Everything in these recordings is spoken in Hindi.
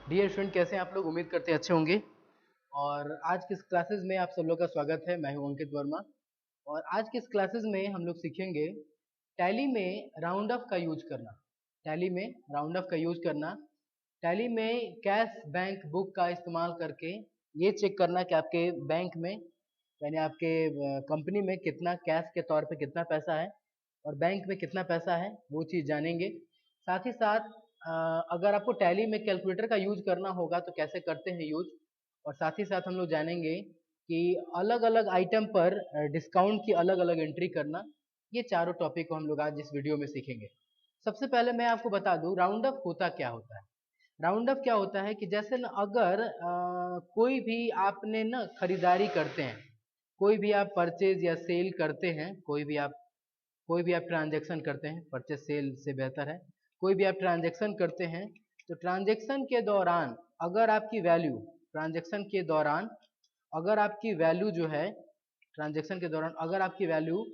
डियर स्टूडेंट, कैसे हैं आप लोग? उम्मीद करते हैं अच्छे होंगे। और आज किस क्लासेस में आप सब लोग का स्वागत है। मैं हूं अंकित वर्मा। और आज किस क्लासेस में हम लोग सीखेंगे टैली में राउंड ऑफ का यूज करना। टैली में राउंड ऑफ का यूज करना, टैली में कैश बैंक बुक का इस्तेमाल करके ये चेक करना कि आपके बैंक में यानी आपके कंपनी में कितना कैश के तौर पे कितना पैसा है और बैंक में कितना पैसा है, वो चीज़ जानेंगे। साथ ही साथ अगर आपको टैली में कैलकुलेटर का यूज करना होगा तो कैसे करते हैं यूज। और साथ ही साथ हम लोग जानेंगे कि अलग अलग आइटम पर डिस्काउंट की अलग अलग एंट्री करना। ये चारों टॉपिक को हम लोग आज इस वीडियो में सीखेंगे। सबसे पहले मैं आपको बता दूं राउंड अप होता क्या होता है। राउंड अप क्या होता है कि जैसे ना अगर कोई भी आपने ना खरीदारी करते हैं, कोई भी आप परचेज या सेल करते हैं, कोई भी आप ट्रांजैक्शन करते हैं, परचेज सेल से बेहतर है, कोई भी आप ट्रांजैक्शन करते हैं तो ट्रांजैक्शन के दौरान अगर आपकी वैल्यू ट्रांजैक्शन के दौरान अगर आपकी वैल्यू जो है ट्रांजैक्शन के दौरान अगर आपकी वैल्यू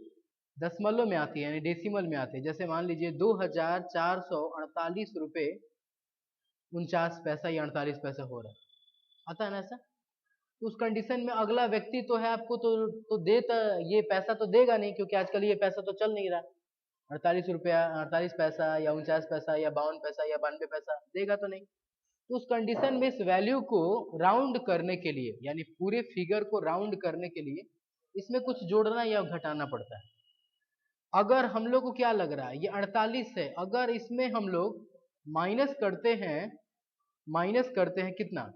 दशमलव में आती है यानी डेसिमल में आती है, जैसे मान लीजिए 2448 रुपये 49 पैसा या 48 पैसा हो रहा है, आता है ना ऐसा। तो उस कंडीशन में अगला व्यक्ति तो है आपको तो ये पैसा तो देगा नहीं, क्योंकि आजकल ये पैसा तो चल नहीं रहा। 48 रुपया 48 पैसा या 49 पैसा या 52 पैसा या 92 पैसा देगा तो नहीं। तो उस कंडीशन में इस वैल्यू को राउंड करने के लिए यानी पूरे फिगर को राउंड करने के लिए इसमें कुछ जोड़ना या घटाना पड़ता है। अगर हम लोग को क्या लग रहा है ये 48 है, अगर इसमें हम लोग माइनस करते हैं कितना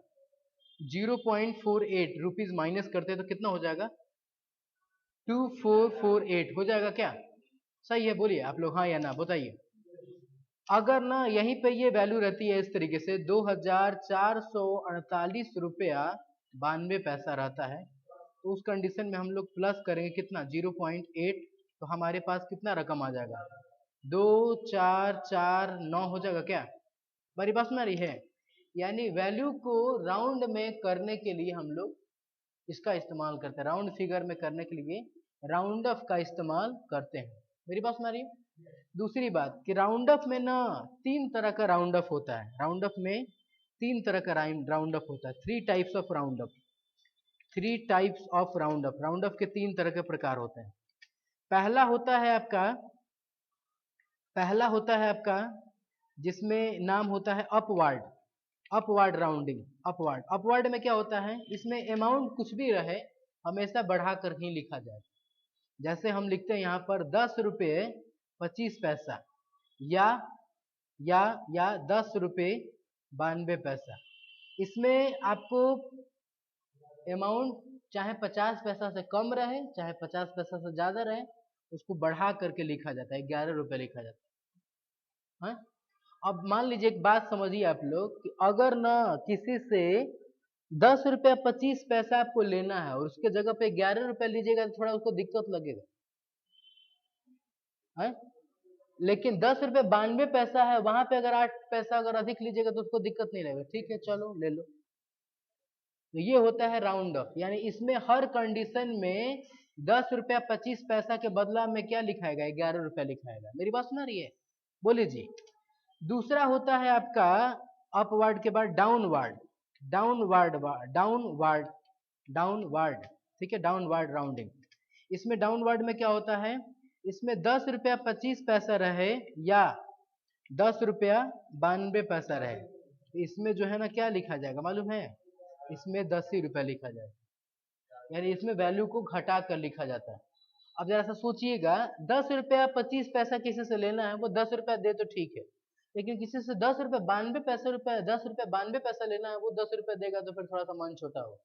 0.48 रुपीज माइनस करते हैं तो कितना हो जाएगा 2448 हो जाएगा क्या? सही है, बोलिए आप लोग हाँ या ना बताइए। अगर ना यहीं पे ये वैल्यू रहती है इस तरीके से 2448 रुपया 92 पैसा रहता है, तो उस कंडीशन में हम लोग प्लस करेंगे कितना 0.8, तो हमारे पास कितना रकम आ जाएगा 2449 हो जाएगा क्या? मेरी बात सुना रही है? यानी वैल्यू को राउंड में करने के लिए हम लोग इसका इस्तेमाल करते हैं, राउंड फिगर में करने के लिए राउंड ऑफ का इस्तेमाल करते हैं। मेरी बात सुना रही है? दूसरी बात कि राउंड ऑफ में ना तीन तरह का राउंड ऑफ होता है। राउंड ऑफ में तीन तरह का राउंड ऑफ होता है, three types of round of. Three types of round of, round of के तीन तरह के प्रकार होते हैं। पहला होता है आपका पहला होता है आपका जिसमें नाम होता है upward. Upward rounding, upward. Upward में क्या होता है, इसमें अमाउंट कुछ भी रहे हमेशा बढ़ाकर ही लिखा जाए। जैसे हम लिखते हैं यहाँ पर 10 रुपये 25 पैसा या या 10 रुपये 92 पैसा। इसमें आपको अमाउंट चाहे 50 पैसा से कम रहे चाहे 50 पैसा से ज्यादा रहे, उसको बढ़ा करके लिखा जाता है, 11 रुपये लिखा जाता है। अब मान लीजिए एक बात समझिए आप लोग कि अगर ना किसी से 10 रुपया 25 पैसा आपको लेना है और उसके जगह पे 11 रुपया लीजिएगा तो थोड़ा उसको दिक्कत लगेगा है। लेकिन 10 रुपये 92 पैसा है, वहां पे अगर 8 पैसा अगर अधिक लीजिएगा तो उसको दिक्कत नहीं लगेगा, ठीक है चलो ले लो। तो ये होता है राउंड ऑफ, यानी इसमें हर कंडीशन में 10 रुपया 25 पैसा के बदला में क्या लिखाएगा 11 रुपया लिखाएगा। मेरी बात सुना रही है? बोलिए जी। दूसरा होता है आपका अपवर्ड के बाद डाउनवर्ड। डाउनवर्ड डाउनवर्ड डाउनवर्ड ठीक है, डाउनवर्ड राउंडिंग। इसमें डाउनवर्ड में क्या होता है, इसमें 10 रुपया 25 पैसा रहे या 10 रुपया 92 पैसा रहे, तो इसमें जो है ना क्या लिखा जाएगा मालूम है, इसमें 10 ही रुपया लिखा जाएगा, यानी इसमें वैल्यू को घटा कर लिखा जाता है। अब जरा सा सोचिएगा 10 रुपया 25 पैसा किसी से लेना है, वो 10 रुपया दे तो ठीक है, लेकिन किसी से 10 रुपया 92 पैसा लेना है, वो 10 रुपया देगा तो फिर थोड़ा सा मन छोटा हो।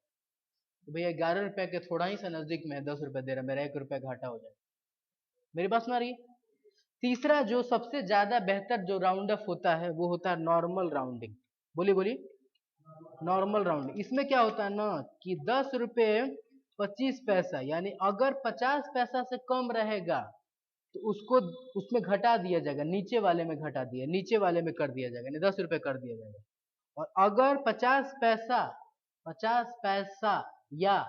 तो भैया 11 रुपया के थोड़ा ही सा नजदीक में 10 रुपया दे रहा, मेरा 1 रुपया घाटा हो जाए। मेरी बात सुना रही है? तीसरा जो सबसे ज्यादा बेहतर जो राउंड ऑफ होता है वो होता है नॉर्मल राउंडिंग। बोलिए बोलिए। नॉर्मल राउंडिंग, इसमें क्या होता है ना कि 10 रुपये 25 पैसा यानी अगर 50 पैसा से कम रहेगा तो उसको उसमें घटा दिया जाएगा, नीचे वाले में घटा दिया, नीचे वाले में कर दिया जाएगा, यानी 10 रुपये कर दिया जाएगा। और अगर 50 पैसा या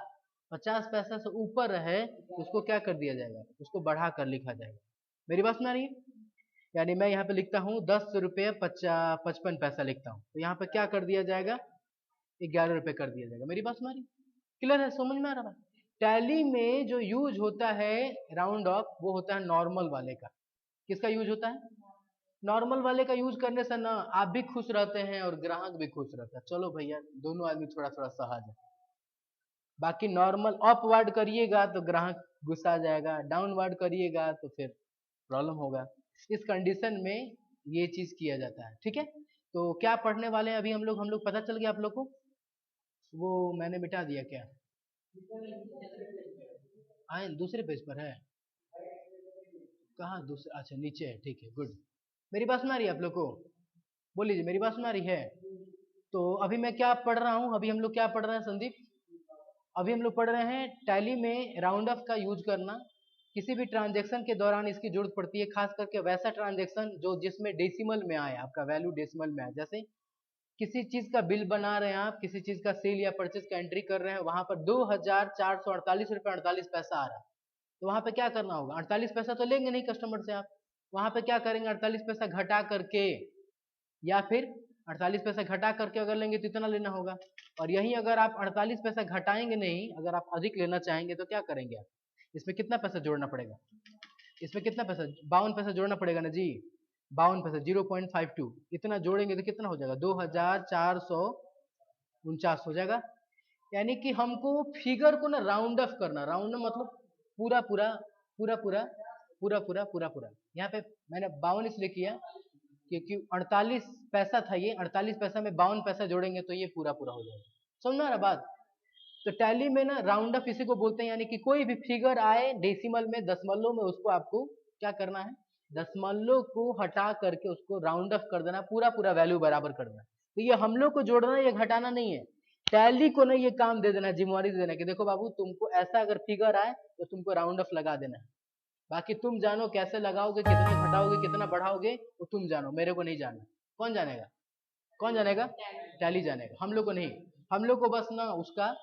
50 पैसा से ऊपर रहे तो उसको क्या कर दिया जाएगा, उसको बढ़ा कर लिखा जाएगा। मेरी बात सुना रही है? यानी मैं यहाँ पे लिखता हूँ 10 रुपये 55 पैसा लिखता हूँ, तो यहाँ पे क्या कर दिया जाएगा, 11 रुपये कर दिया जाएगा। मेरी बात सुनारी क्लियर है, समझ में आ रहा है? टैली में जो यूज होता है राउंड ऑफ, वो होता है नॉर्मल वाले का। किसका यूज होता है? नॉर्मल वाले का यूज करने से ना आप भी खुश रहते हैं और ग्राहक भी खुश रहता है। चलो भैया, दोनों आदमी थोड़ा थोड़ा सहज है। बाकी नॉर्मल अपवर्ड करिएगा तो ग्राहक गुस्सा आ जाएगा, डाउनवर्ड करिएगा तो फिर प्रॉब्लम होगा। इस कंडीशन में ये चीज किया जाता है, ठीक है। तो क्या पढ़ने वाले हैं अभी हम लोग पता चल गया आप लोग को? वो मैंने मिटा दिया क्या? आए दूसरे पेज पर है? कहाँ दूसरे? अच्छा नीचे है, ठीक है, गुड। मेरी बात सुना रही है आप लोग को? बोल लीजिए, मेरी बात सुना रही है? तो अभी मैं क्या पढ़ रहा हूँ, अभी हम लोग क्या पढ़ रहे हैं संदीप? अभी हम लोग पढ़ रहे हैं टैली में राउंड ऑफ का यूज करना। किसी भी ट्रांजेक्शन के दौरान इसकी जरूरत पड़ती है, खास करके वैसा ट्रांजेक्शन जो जिसमें डेसिमल में आए, आपका वैल्यू डेसिमल में आए। जैसे किसी चीज का बिल बना रहे हैं आप, किसी चीज का सेल या परचेज का एंट्री कर रहे हैं, वहां पर 2448 रुपये 48 पैसा आ रहा है, तो वहां पे क्या करना होगा? 48 पैसा तो लेंगे नहीं कस्टमर से आप, वहां पे क्या करेंगे? 48 पैसा घटा करके, या फिर 48 पैसा घटा करके अगर लेंगे तो इतना लेना होगा। और यही अगर आप 48 पैसा घटाएंगे नहीं, अगर आप अधिक लेना चाहेंगे तो क्या करेंगे आप? इसमें कितना पैसा जोड़ना पड़ेगा? इसमें कितना पैसा? 52 पैसा जोड़ना पड़ेगा ना जी। 52 पैसा 0.52, इतना जोड़ेंगे तो कितना हो जाएगा? 2449 हो जाएगा। यानी कि हमको फिगर को ना राउंड ऑफ करना, राउंड मतलब पूरा पूरा पूरा पूरा पूरा पूरा पूरा पूरा। यहाँ पे मैंने 52 इसलिए किया क्योंकि 48 पैसा था ये, 48 पैसा में 52 पैसा जोड़ेंगे तो ये पूरा पूरा हो जाएगा। समझ में आ रहा बात? तो टैली में ना राउंड ऑफ इसी को बोलते हैं, यानी कि कोई भी फिगर आए डेसिमल में, दशमलव में, उसको आपको क्या करना है? दशमलव को हटा करके उसको राउंड ऑफ कर देना, पूरा पूरा वैल्यू बराबर कर देना। तो ये हम लोग को जोड़ना है, ये घटाना नहीं है। टैली को ना ये काम दे देना, जिम्मेवारी दे देना कि देखो बाबू, तुमको ऐसा अगर फिगर आए तो तुमको राउंड ऑफ लगा देना है। बाकी तुम जानो कैसे लगाओगे, कितना घटाओगे, कितना बढ़ाओगे, वो तुम जानो, मेरे को नहीं जानना। कौन जानेगा? कौन जानेगा? टैली जानेगा, हम लोग को नहीं। हम लोग को बस ना उसका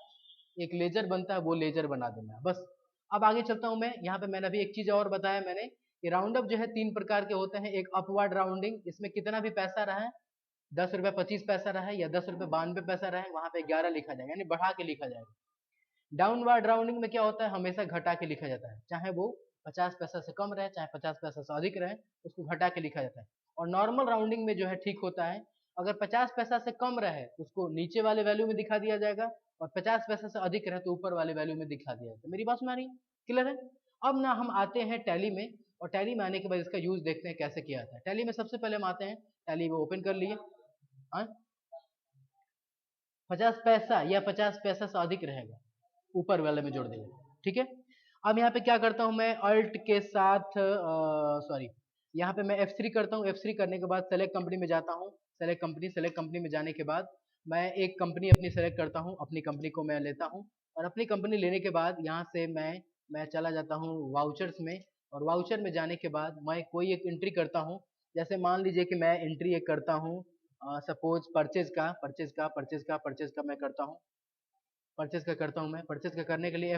एक लेजर बनता है, वो लेजर बना देना है बस। अब आगे चलता हूं मैं। यहाँ पे मैंने अभी एक चीज और बताया मैंने कि राउंड अप जो है 3 प्रकार के होते हैं। एक अपवर्ड राउंडिंग, इसमें कितना भी पैसा रहा है, 10 रुपये 25 पैसा रहा है या 10 रुपये 92 पैसा रहा है, वहां पे 11 लिखा जाएगा, यानी बढ़ा के लिखा जाएगा। डाउनवर्ड राउंडिंग में क्या होता है? हमेशा घटा के लिखा जाता है, चाहे वो 50 पैसा से कम रहे, चाहे 50 पैसा से अधिक रहे, उसको घटा के लिखा जाता है। और नॉर्मल राउंडिंग में जो है ठीक होता है, अगर 50 पैसा से कम रहे उसको नीचे वाले वैल्यू में दिखा दिया जाएगा, और 50 पैसा से अधिक रहे तो ऊपर वाले वैल्यू में दिखा दिया जाएगा। मेरी बात सुना रही? क्लियर है? अब ना हम आते हैं टैली में, और टैली में आने के बाद इसका यूज देखते हैं कैसे किया जाता है। टैली में सबसे पहले हम आते हैं, टैली वो ओपन कर लिए। 50 पैसा या 50 पैसा से अधिक रहेगा, ऊपर वाले में जोड़ देंगे, ठीक है। अब यहाँ पे क्या करता हूँ मैं, अल्ट के साथ सॉरी, यहाँ पे मैं F3 करता हूँ। F3 करने के बाद सेलेक्ट कंपनी में जाता हूँ। सेलेक्ट कंपनी में जाने के बाद मैं एक कंपनी अपनी सेलेक्ट करता हूँ, अपनी कंपनी को मैं लेता हूँ। और अपनी कंपनी लेने के बाद यहाँ से मैं चला जाता हूँ वाउचर्स में, और वाउचर में जाने के बाद मैं कोई एक एंट्री करता हूँ। जैसे मान लीजिए कि मैं एंट्री एक करता हूँ, सपोज परचेज का मैं करता हूँ। परचेज का करता हूँ मैं, परचेज का करने के लिए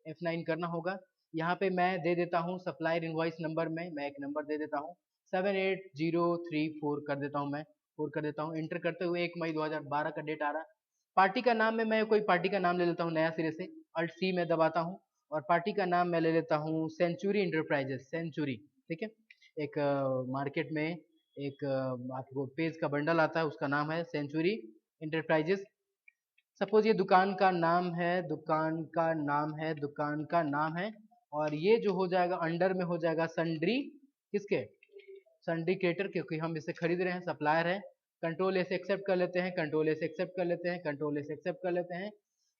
F9 करना होगा। यहाँ पे मैं दे देता हूँ सप्लायर इनवॉइस नंबर में, मैं एक नंबर दे देता हूँ 78034 कर देता हूँ, मैं 4 कर देता हूँ। एंटर करते हुए 1 मई 2012 का डेट आ रहा है। पार्टी का नाम में मैं कोई पार्टी का नाम ले लेता हूँ नया सिरे से, अल्ट सी में दबाता हूँ, और पार्टी का नाम मैं ले लेता हूँ सेंचुरी इंटरप्राइजेस, सेंचुरी, ठीक है। एक मार्केट में एक आपको पेज का बंडल आता है, उसका नाम है सेंचुरी इंटरप्राइजेस। सपोज ये दुकान का नाम है, दुकान का नाम है। और ये जो हो जाएगा अंडर में हो जाएगा सन्ड्री, किसके? सन्ड्री क्रिएटर, क्योंकि हम इसे खरीद रहे हैं, सप्लायर है। कंट्रोल ए से एक्सेप्ट कर लेते हैं, कंट्रोल ए से एक्सेप्ट कर लेते हैं, कंट्रोल ए से एक्सेप्ट कर लेते हैं।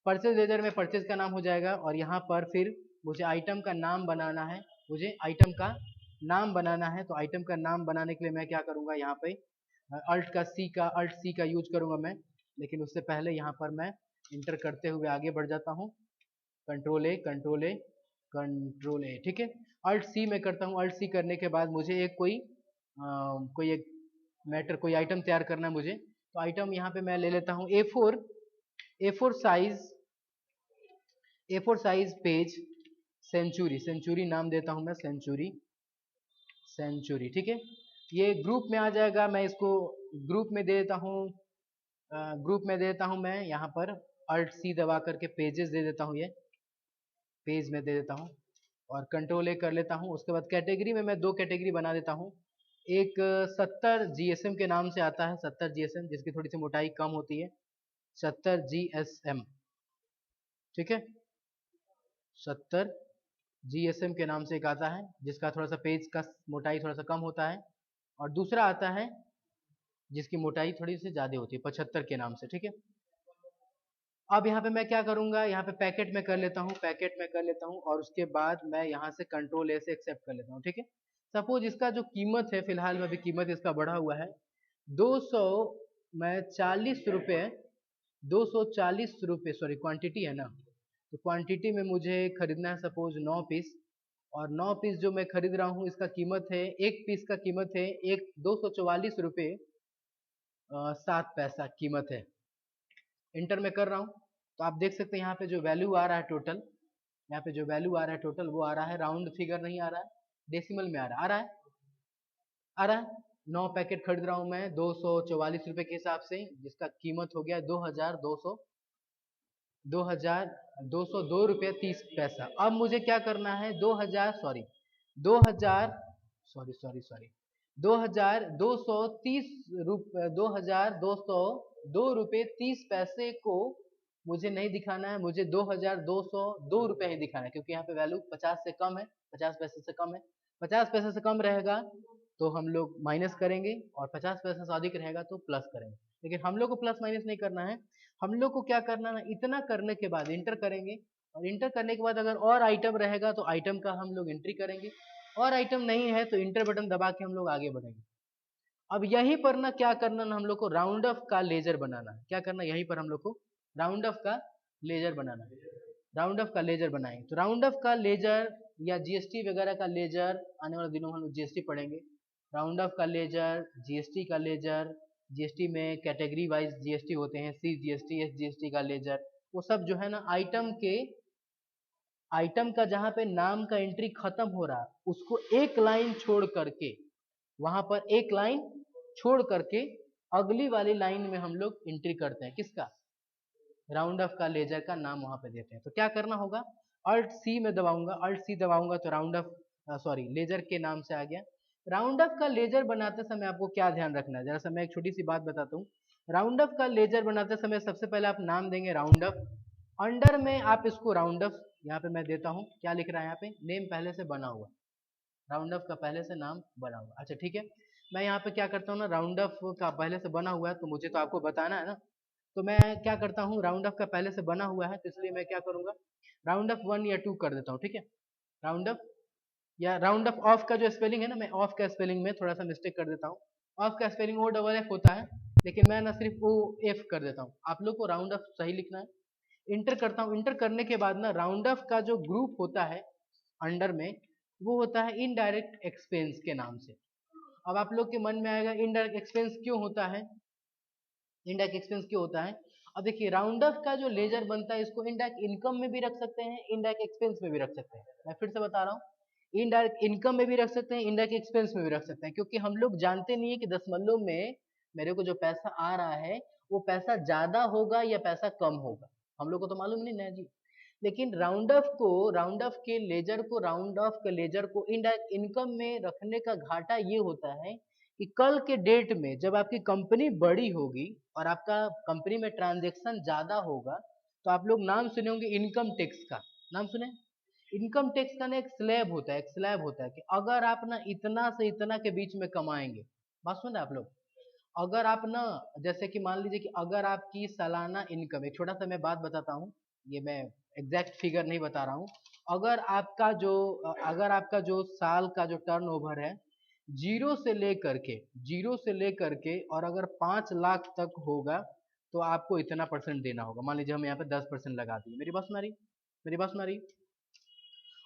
परचेज लेजर में परचेज का नाम हो जाएगा, और यहाँ पर फिर मुझे आइटम का नाम बनाना है, मुझे आइटम का नाम बनाना है। तो आइटम का नाम बनाने के लिए मैं क्या करूँगा, यहाँ पे अल्ट सी का यूज करूँगा मैं। लेकिन उससे पहले यहाँ पर मैं इंटर करते हुए आगे बढ़ जाता हूँ, कंट्रोल ए कंट्रोल ए कंट्रोल ए, ठीक है। अल्ट सी में करता हूँ। अल्ट सी करने के बाद मुझे एक कोई एक मैटर, कोई आइटम तैयार करना है मुझे। तो आइटम यहाँ पे मैं ले लेता हूँ ए फोर साइज पेज, सेंचुरी नाम देता हूँ मैं, सेंचुरी सेंचुरी, ठीक है। ये ग्रुप में आ जाएगा, मैं इसको ग्रुप में दे देता हूँ, ग्रुप में दे देता हूँ मैं यहाँ पर अल्ट सी दबा करके पेजेस दे देता हूँ, ये पेज में दे देता हूँ और कंट्रोल ए कर लेता हूँ। उसके बाद कैटेगरी में मैं दो कैटेगरी बना देता हूँ। एक 70 जीएसएम के नाम से आता है, 70 जीएसएम, जिसकी थोड़ी सी मोटाई कम होती है, 70 जीएसएम, ठीक है। 70 जीएसएम के नाम से एक आता है जिसका थोड़ा सा पेज का मोटाई थोड़ा सा कम होता है, और दूसरा आता है जिसकी मोटाई थोड़ी सी ज्यादा होती है, 75 के नाम से, ठीक है। अब यहाँ पे मैं क्या करूंगा, यहाँ पे पैकेट में कर लेता हूँ, पैकेट में कर लेता हूँ, और उसके बाद मैं यहाँ से कंट्रोल ए से एक्सेप्ट कर लेता हूँ, ठीक है। सपोज इसका जो कीमत है, फिलहाल में अभी कीमत इसका बढ़ा हुआ है 200, मैं 40 रुपये, 240 रुपये, सॉरी क्वांटिटी है ना, तो क्वांटिटी में मुझे खरीदना है सपोज 9 पीस, और 9 पीस जो मैं खरीद रहा हूँ इसका कीमत है, एक पीस का कीमत है एक 244 रुपये 7 पैसा कीमत है। इंटर में कर रहा हूँ, तो आप देख सकते हैं यहाँ पे जो वैल्यू आ रहा है टोटल, यहाँ पे जो वैल्यू आ रहा है टोटल, वो आ रहा है, राउंड फिगर नहीं आ रहा है, डेसिमल में आ रहा है, आ रहा है। 9 पैकेट खरीद रहा हूँ मैं 244 रुपये के हिसाब से, जिसका कीमत हो गया 2202 रुपये 30 पैसा। अब मुझे क्या करना है, 2000 सॉरी सॉरी सॉरी 2230 रुपये, 2202 रुपये 30 पैसे को मुझे नहीं दिखाना है, मुझे 2202 रुपये ही दिखाना है, क्योंकि यहाँ पे वैल्यू 50 से कम है, 50 पैसे से कम है। 50 पैसे से कम रहेगा तो हम लोग माइनस करेंगे, और 50 पैसे से अधिक रहेगा तो प्लस करेंगे, लेकिन हम लोग को प्लस माइनस नहीं करना है। हम लोग को क्या करना है, इतना करने के बाद इंटर करेंगे, और इंटर करने के बाद अगर और आइटम रहेगा तो आइटम का हम लोग एंट्री करेंगे, और आइटम नहीं है तो इंटर बटन दबा के हम लोग आगे बढ़ेंगे। अब यहीं पर ना क्या करना ना, हम लोग को राउंड ऑफ का लेजर बनाना है। क्या करना, यहीं पर हम लोग को राउंड ऑफ का लेजर बनाना है। राउंड ऑफ का लेजर बनाएंगे, तो राउंड ऑफ का लेजर या जीएसटी वगैरह का लेजर, आने वाले दिनों में हम लोग जीएसटी पढ़ेंगे। राउंड ऑफ का लेजर, जीएसटी का लेजर, जीएसटी में कैटेगरी वाइज जीएसटी होते हैं, सी जीएसटी, एस जीएसटी का लेजर, वो सब जो है ना आइटम के, आइटम का जहाँ पे नाम का एंट्री खत्म हो रहा है उसको एक लाइन छोड़ करके, वहां पर एक लाइन छोड़ करके अगली वाली लाइन में हम लोग एंट्री करते हैं, किसका, राउंड ऑफ का लेजर का नाम वहां पे देते हैं। तो क्या करना होगा, अल्ट सी में दबाऊंगा, अल्ट सी दबाऊंगा तो राउंड ऑफ, सॉरी लेजर के नाम से आ गया। राउंड ऑफ का लेजर बनाते समय आपको क्या ध्यान रखना है, जरा सा मैं एक छोटी सी बात बताता हूँ। राउंड ऑफ का लेजर बनाते समय सबसे पहले आप नाम देंगे राउंड ऑफ, अंडर में आप इसको राउंड ऑफ, यहाँ पे मैं देता हूँ, क्या लिख रहा है यहाँ पे, नेम पहले से बना हुआ, राउंड ऑफ का पहले से नाम बना हुआ, अच्छा ठीक है। मैं यहाँ पे क्या करता हूँ ना, राउंड ऑफ का पहले से बना हुआ है तो मुझे तो आपको बताना है ना, तो मैं क्या करता हूँ, राउंड ऑफ का पहले से बना हुआ है तो इसलिए मैं क्या करूंगा, राउंड ऑफ 1 या 2 कर देता हूँ, ठीक है। राउंड ऑफ, या राउंड ऑफ ऑफ का जो स्पेलिंग है ना, मैं ऑफ का स्पेलिंग में थोड़ा सा मिस्टेक कर देता हूँ। ऑफ का स्पेलिंग ओ डबल एफ होता है, लेकिन मैं ना सिर्फ ओ एफ कर देता हूँ। आप लोग को राउंड ऑफ सही लिखना है। इंटर करता हूँ, इंटर करने के बाद ना राउंड ऑफ का जो ग्रुप होता है अंडर में, वो होता है इनडायरेक्ट एक्सपेंस के नाम से। अब आप लोग के मन में आएगा इनडायरेक्ट एक्सपेंस क्यों होता है, इनडायरेक्ट एक्सपेंस क्यों होता है। अब देखिए राउंड ऑफ का जो लेजर बनता है इसको इनडायरेक्ट इनकम में भी रख सकते हैं, इनडायरेक्ट एक्सपेंस में भी रख सकते हैं। मैं फिर से बता रहा हूँ, इनडायरेक्ट इनकम में भी रख सकते हैं, इनडायरेक्ट एक्सपेंस में भी रख सकते हैं, क्योंकि हम लोग जानते नहीं है कि दशमलव में मेरे को जो पैसा आ रहा है वो पैसा ज्यादा होगा या पैसा कम होगा, हम लोग को तो मालूम नहीं ना जी। लेकिन राउंड ऑफ को, राउंड ऑफ के लेजर को, राउंड ऑफ के लेजर को इनडायरेक्ट इनकम में रखने का घाटा ये होता है कि कल के डेट में जब आपकी कंपनी बड़ी होगी और आपका कंपनी में ट्रांजैक्शन ज्यादा होगा, तो आप लोग नाम सुने होंगे इनकम टैक्स का, नाम सुने। इनकम टैक्स का ना एक स्लैब होता है, एक स्लैब होता है कि अगर आप ना इतना से इतना के बीच में कमाएंगे, बात सुने आप लोग, अगर आप ना, जैसे कि मान लीजिए कि अगर आपकी सालाना इनकम, एक छोटा सा मैं बात बताता हूँ, ये मैं एग्जैक्ट फिगर नहीं बता रहा हूँ, अगर आपका जो, अगर आपका जो साल का जो टर्नओवर है जीरो से लेकर के, जीरो से लेकर के और अगर 5 लाख तक होगा तो आपको इतना परसेंट देना होगा। मान लीजिए हम यहाँ पे 10% लगा दिए, मेरी बात सुना रही, मेरी बात सुना रही।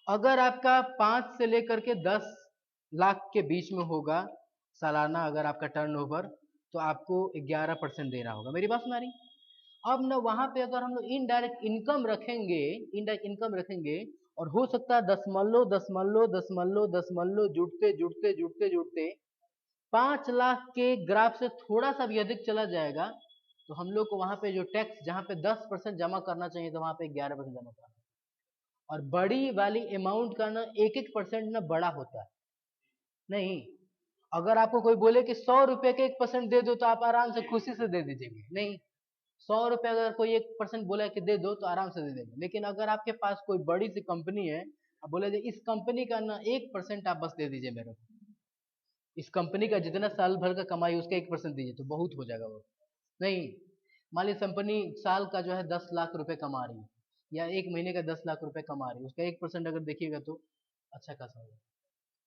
अगर आपका 5 से लेकर के 10 लाख के बीच में होगा सालाना, अगर आपका टर्नओवर, तो आपको 11% देना होगा, मेरी बात सुना रही। अब ना वहां पे अगर हम लोग इनडायरेक्ट इनकम रखेंगे, इनडायरेक्ट इनकम रखेंगे और हो सकता है दशमलव दशमलव दशमलव दशमलव जुड़ते जुड़ते जुड़ते जुड़ते 5 लाख के ग्राफ से थोड़ा सा भी अधिक चला जाएगा तो हम लोग को वहां पे जो टैक्स जहां पे 10% जमा करना चाहिए तो वहां पे 11% जमा करना। और बड़ी वाली अमाउंट का ना एक एक परसेंट ना बड़ा होता है। नहीं, अगर आपको कोई बोले कि 100 रुपए के 1% दे दो तो आप आराम से खुशी से दे दीजिएंगे। नहीं, 100 रुपए अगर कोई 1% बोला कि दे दो तो आराम से दे देंगे। लेकिन अगर आपके पास कोई बड़ी सी कंपनी है, आप बोले इस कंपनी का ना 1% आप बस दे दीजिए मेरे को, इस कंपनी का जितना साल भर का कमाई उसका 1% दीजिए तो बहुत हो जाएगा वो। नहीं, मान लीजिए कंपनी साल का जो है 10 लाख रुपए कमा रही है या एक महीने का 10 लाख रुपए कमा रही है, उसका 1% अगर देखिएगा तो अच्छा खासा होगा।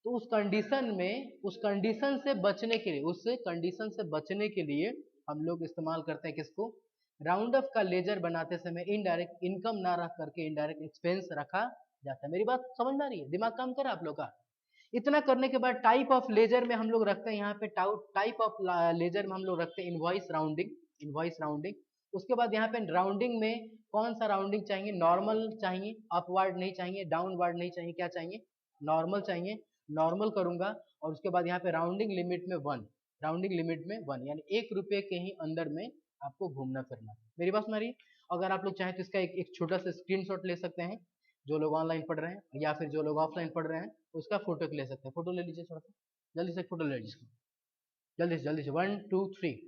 तो उस कंडीशन में, उस कंडीशन से बचने के लिए, उस कंडीशन से बचने के लिए हम लोग इस्तेमाल करते हैं किसको, राउंड ऑफ का लेजर बनाते समय इनडायरेक्ट इनकम ना रख करके इनडायरेक्ट एक्सपेंस रखा जाता है। मेरी बात समझ में आ रही है? दिमाग काम कर रहा है आप लोग का? इतना करने के बाद टाइप ऑफ लेजर में हम लोग रखते हैं यहाँ पे टाइप ऑफ लेजर में हम लोग रखते हैं इनवॉइस राउंडिंग, इनवॉइस राउंडिंग। उसके बाद यहाँ पे राउंडिंग में कौन सा राउंडिंग चाहिए, नॉर्मल चाहिए, अपवर्ड नहीं चाहिए, डाउनवर्ड नहीं चाहिए, क्या चाहिए, नॉर्मल चाहिए, नॉर्मल करूंगा। और उसके बाद यहाँ पे राउंडिंग लिमिट में 1, राउंडिंग लिमिट में 1 यानी 1 रुपए के ही अंदर में आपको घूमना फिरना। मेरी बात सुना रही? अगर आप लोग चाहें तो इसका एक छोटा सा स्क्रीनशॉट ले सकते हैं, जो लोग ऑनलाइन पढ़ रहे हैं या फिर जो लोग ऑफलाइन पढ़ रहे हैं उसका फोटो ले सकते हैं। फोटो ले लीजिए, थोड़ा सा जल्दी से फोटो ले लीजिए, जल्दी से 1 2 3।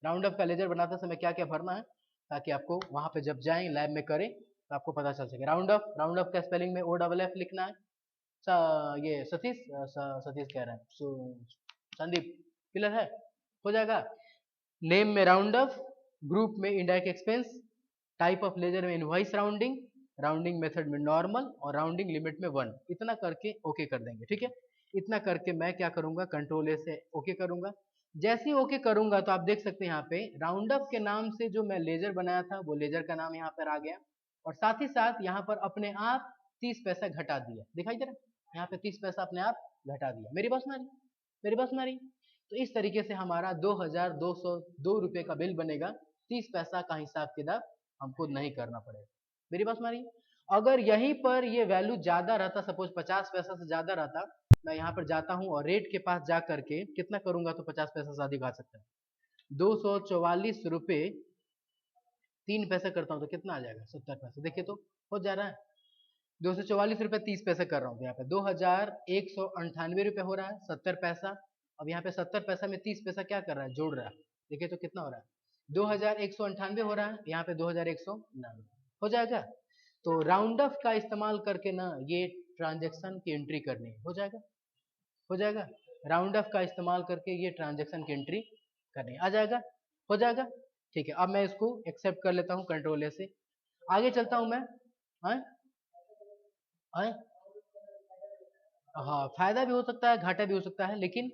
राउंड अप का लेजर बनाते समय क्या क्या भरना है ताकि आपको वहां पे जब जाएं लैब में करें तो आपको पता चल सके। राउंड अप का स्पेलिंग में OFF लिखना है। ये सतीश कह रहे हैं, संदीप क्लियर है? हो जाएगा। नेम में राउंड अप, ग्रुप में indirect expense, type of ledger में इनवॉइस राउंडिंग, राउंडिंग मेथड में नॉर्मल और राउंडिंग लिमिट में 1। इतना करके ओके कर देंगे, ठीक है। इतना करके मैं क्या करूंगा, कंट्रोल ए से ओके करूंगा। जैसे ही ओके करूंगा तो आप देख सकते हैं यहाँ पे राउंड अप के नाम से जो मैं लेजर बनाया था वो लेजर का नाम यहाँ पर आ गया और साथ ही साथ यहाँ पर अपने आप 30 पैसा घटा दिया, दिखाई दे रहा है? यहाँ पे 30 पैसा अपने आप घटा दिया। मेरी बात सुना रही? मेरी बात सुना रही? तो इस तरीके से हमारा 2202 रुपए का बिल बनेगा। 30 पैसा का हिसाब किताब हमको नहीं करना पड़ेगा। मेरी बात सुना रही? अगर यहीं पर ये वैल्यू ज्यादा रहता, सपोज 50 पैसा से ज्यादा रहता, मैं यहाँ पर जाता हूँ और रेट के पास जा करके कितना करूंगा तो 50 पैसा से अधिक आ सकता है। 244 रुपए 3 पैसे करता हूँ तो कितना आ जाएगा, 70 पैसे। देखिए तो हो जा रहा है। 244 रुपए 30 पैसे कर रहा हूँ, यहाँ पे 2198 रुपए हो रहा है 70 पैसा। अब यहाँ पे 70 पैसा में 30 पैसा क्या कर रहा है, जोड़ रहा है। देखिए तो कितना हो रहा है, 2198 हो रहा है, यहाँ पे 2199 हो जाएगा। तो राउंड ऑफ का इस्तेमाल करके ना ये ट्रांजेक्शन की एंट्री करनी है, हो जाएगा, हो जाएगा। राउंड ऑफ का इस्तेमाल करके ये ट्रांजेक्शन की एंट्री करनी है, आ जाएगा, हो जाएगा। ठीक है, अब मैं इसको एक्सेप्ट कर लेता हूँ कंट्रोल ए से, आगे चलता हूँ मैं। हाँ हाँ, हाँ फायदा भी हो सकता है, घाटा भी हो सकता है, लेकिन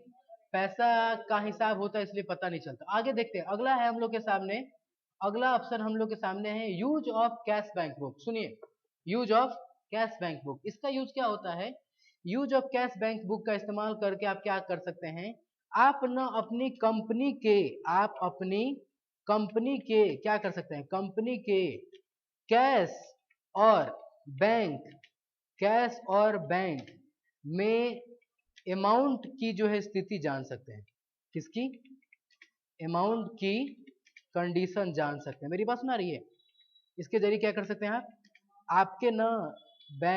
पैसा का हिसाब होता है इसलिए पता नहीं चलता। आगे देखते हैं, अगला है हम लोग के सामने, अगला ऑप्शन हम लोग के सामने है use of cash bank book. सुनिए, use of cash bank book, इसका यूज क्या होता है? Use of cash bank book का इस्तेमाल करके आप क्या कर सकते हैं, आप ना अपनी कंपनी के, आप अपनी कंपनी के क्या कर सकते हैं, कंपनी के कैश और बैंक, कैश और बैंक में अमाउंट की जो है स्थिति जान सकते हैं। किसकी? अमाउंट की कंडीशन जान सकते हैं। मेरी बात सुना रही है? इसके जरिए क्या कर सकते हैं आप, आपके ना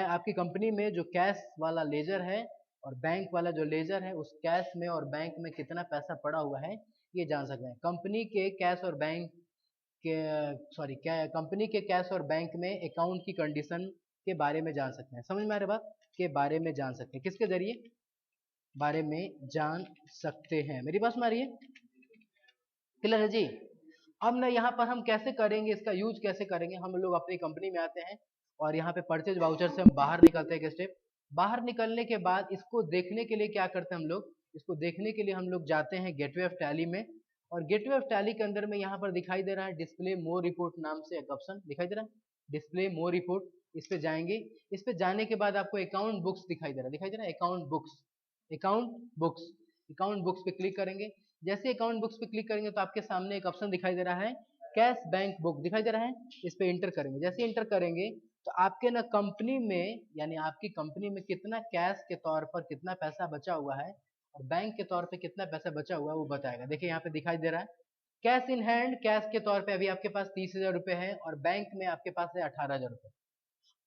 आपकी कंपनी में जो कैश वाला लेजर है और बैंक वाला जो लेजर है, उस कैश में और बैंक में कितना पैसा पड़ा हुआ है ये जान सकते हैं। कंपनी के कैश और बैंक के, सॉरी क्या, कंपनी के कैश और बैंक में अकाउंट की कंडीशन के बारे में जान सकते हैं। समझ में आ रही बात? के बारे में जान सकते हैं, किसके जरिए, बारे में जान सकते हैं। मेरी बात सुना रही है? क्लियर है जी? अब ना यहाँ पर हम कैसे करेंगे, इसका यूज कैसे करेंगे, हम लोग अपनी कंपनी में आते हैं और यहाँ पे परचेज वाउचर से हम बाहर निकलते हैं। स्टेप बाहर निकलने के बाद इसको देखने के लिए क्या करते हैं हम लोग, इसको देखने के लिए हम लोग जाते हैं गेटवे ऑफ टैली में। और गेटवे ऑफ टैली के अंदर में यहाँ पर दिखाई दे रहा है डिस्प्ले मोर रिपोर्ट नाम से एक ऑप्शन दिखाई दे रहा है, डिस्प्ले मोर रिपोर्ट। इस पे जाएंगे, इस पे जाने के बाद आपको अकाउंट बुक्स दिखाई दे रहा है, दिखाई दे रहा है account books, account books, account books पे क्लिक करेंगे। जैसे अकाउंट बुक्स पे क्लिक करेंगे तो आपके सामने एक ऑप्शन दिखाई दे रहा है कैश बैंक बुक, दिखाई दे रहा है, इस पे इंटर करेंगे। जैसे इंटर करेंगे तो आपके ना कंपनी में यानी आपकी कंपनी में कितना कैश के तौर पर कितना पैसा बचा हुआ है और बैंक के तौर पे कितना पैसा बचा हुआ है वो बताएगा। देखिए यहाँ पे दिखाई दे रहा है कैश इन हैंड, कैश के तौर पे अभी आपके पास 30,000 रुपये है और बैंक में आपके पास है 18,000 रुपये।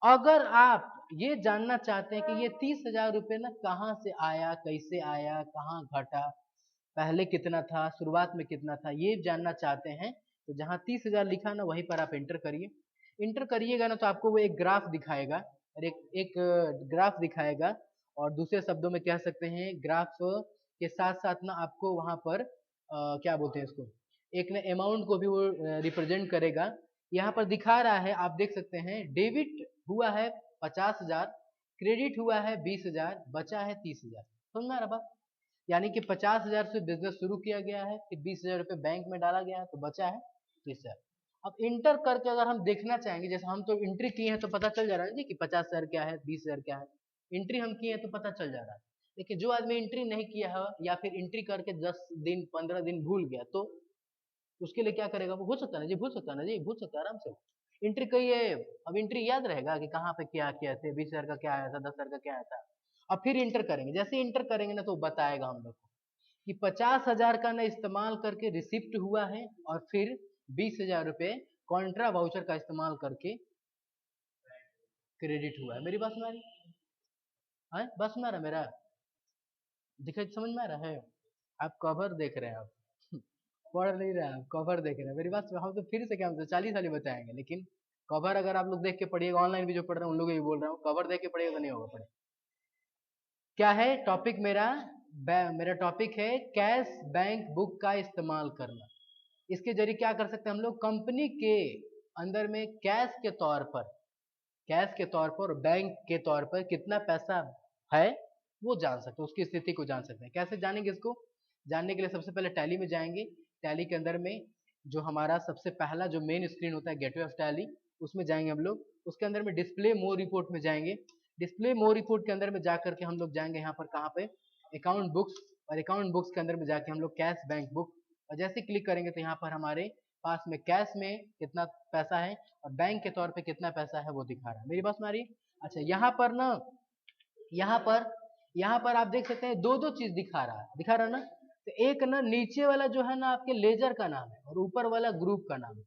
अगर आप ये जानना चाहते हैं कि ये 30,000 रुपये ना कहाँ से आया, कैसे आया, कहाँ घटा, पहले कितना था, शुरुआत में कितना था, ये जानना चाहते हैं तो जहाँ 30,000 लिखा ना वहीं पर आप एंटर करिए। इंटर करिएगा ना तो आपको वो एक ग्राफ दिखाएगा और एक ग्राफ दिखाएगा और दूसरे शब्दों में कह सकते हैं ग्राफ के साथ साथ ना आपको वहाँ पर क्या बोलते हैं इसको, एक ना अमाउंट को भी वो रिप्रेजेंट करेगा। यहाँ पर दिखा रहा है, आप देख सकते हैं डेबिट हुआ है 50,000, क्रेडिट हुआ है 20,000, बचा है 30,000। समझ में आ रहा बात? यानी कि 50,000 से बिजनेस शुरू किया गया है, फिर 20,000 रुपये बैंक में डाला गया है तो बचा है 30,000। अब इंटर करके अगर हम देखना चाहेंगे, जैसे हम तो एंट्री किए हैं तो पता चल जा रहा है जी कि 50,000 क्या है, 20,000 क्या है, एंट्री हम किए हैं तो पता चल जा रहा है। लेकिन जो आदमी एंट्री नहीं किया है या फिर एंट्री करके 10 दिन 15 दिन भूल गया तो उसके लिए क्या करेगा? वो भूल सकता है ना जी, भूल सकता है ना जी, भूल सकता है आराम से। एंट्री कही है, अब एंट्री याद रहेगा कि कहाँ पे क्या किया थे, 20,000 का क्या आया था, 10,000 का क्या आया था। अब फिर इंटर करेंगे, जैसे इंटर करेंगे ना तो बताएगा हम लोग को कि 50,000 का ना इस्तेमाल करके रिसिप्ट हुआ है और फिर 20,000 रुपये कॉन्ट्रा वाउचर का इस्तेमाल करके क्रेडिट हुआ है। मेरी बात सुना रही है? बात सुना रहा मेरा? दिखाई समझ में आ रहा है? आप कवर देख रहे हैं, आप पढ़ नहीं रहे हैं, आप कवर देख रहे हैं। मेरी बात हम तो फिर से क्या हमसे 40 साल बताएंगे, लेकिन कवर अगर आप लोग देख के पढ़िएगा, ऑनलाइन भी जो पढ़ रहे हैं उन लोग भी बोल रहा हूँ, कवर देख के पढ़िएगा तो नहीं होगा पढ़े। क्या है टॉपिक मेरा? मेरा टॉपिक है कैश बैंक बुक का इस्तेमाल करना। इसके जरिए क्या कर सकते हैं हम लोग? कंपनी के अंदर में कैश के तौर पर बैंक के तौर पर कितना पैसा है वो जान सकते हैं, उसकी स्थिति को जान सकते हैं। कैसे जानेंगे इसको? जानने के लिए सबसे पहले टैली में जाएंगे। टैली के अंदर में जो हमारा सबसे पहला जो मेन स्क्रीन होता है गेटवे ऑफ टैली, उसमें जाएंगे हम लोग। उसके अंदर में डिस्प्ले मोर रिपोर्ट में जाएंगे। डिस्प्ले मोर रिपोर्ट के अंदर में जाकर के हम लोग जाएंगे यहाँ पर कहाँ पे, अकाउंट बुक्स, और अकाउंट बुक्स के अंदर में जाके हम लोग कैश बैंक बुक, और जैसे क्लिक करेंगे तो यहाँ पर हमारे पास में कैश में कितना पैसा है और बैंक के तौर पे कितना पैसा है वो दिखा रहा है। मेरी बात सुना रही? अच्छा यहाँ पर ना, यहाँ पर आप देख सकते हैं दो दो चीज दिखा रहा है ना। तो एक ना नीचे वाला जो है ना आपके लेजर का नाम है और ऊपर वाला ग्रुप का नाम है।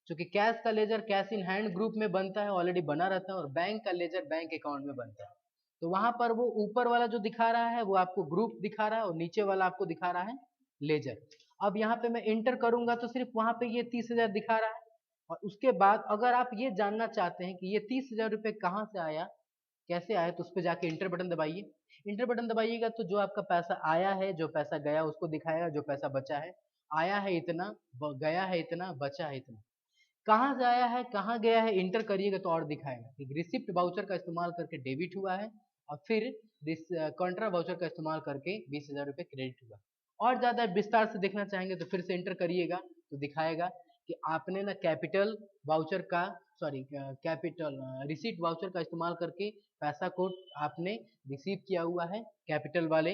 क्योंकि कैश का ledger cash in hand group में बनता है, ऑलरेडी बना रहता है, और बैंक का लेजर बैंक अकाउंट में बनता है। तो वहां पर वो ऊपर वाला जो दिखा रहा है वो आपको ग्रुप दिखा रहा है और नीचे वाला आपको दिखा रहा है लेजर। अब यहाँ पे मैं इंटर करूंगा तो सिर्फ वहां पे ये 30,000 दिखा रहा है। और उसके बाद अगर आप ये जानना चाहते हैं कि ये 30,000 रुपये कहाँ से आया, कैसे आया, तो उस पर जाके इंटर बटन दबाइए। इंटर बटन दबाइएगा तो जो आपका पैसा आया है, जो पैसा गया उसको दिखाएगा, जो पैसा बचा है, आया है इतना, गया है इतना, बचा है इतना। कहाँ से आया है, कहाँ गया है, इंटर करिएगा तो और दिखाएगा कि रिसिप्ट वाउचर का इस्तेमाल करके डेबिट हुआ है और फिर कॉन्ट्रा वाउचर का इस्तेमाल करके 20,000 रुपये क्रेडिट हुआ। और ज़्यादा विस्तार से देखना चाहेंगे तो फिर से इंटर करिएगा तो दिखाएगा कि आपने ना कैपिटल वाउचर का, सॉरी कैपिटल रिसीट वाउचर का इस्तेमाल करके पैसा को आपने रिसीव किया हुआ है कैपिटल वाले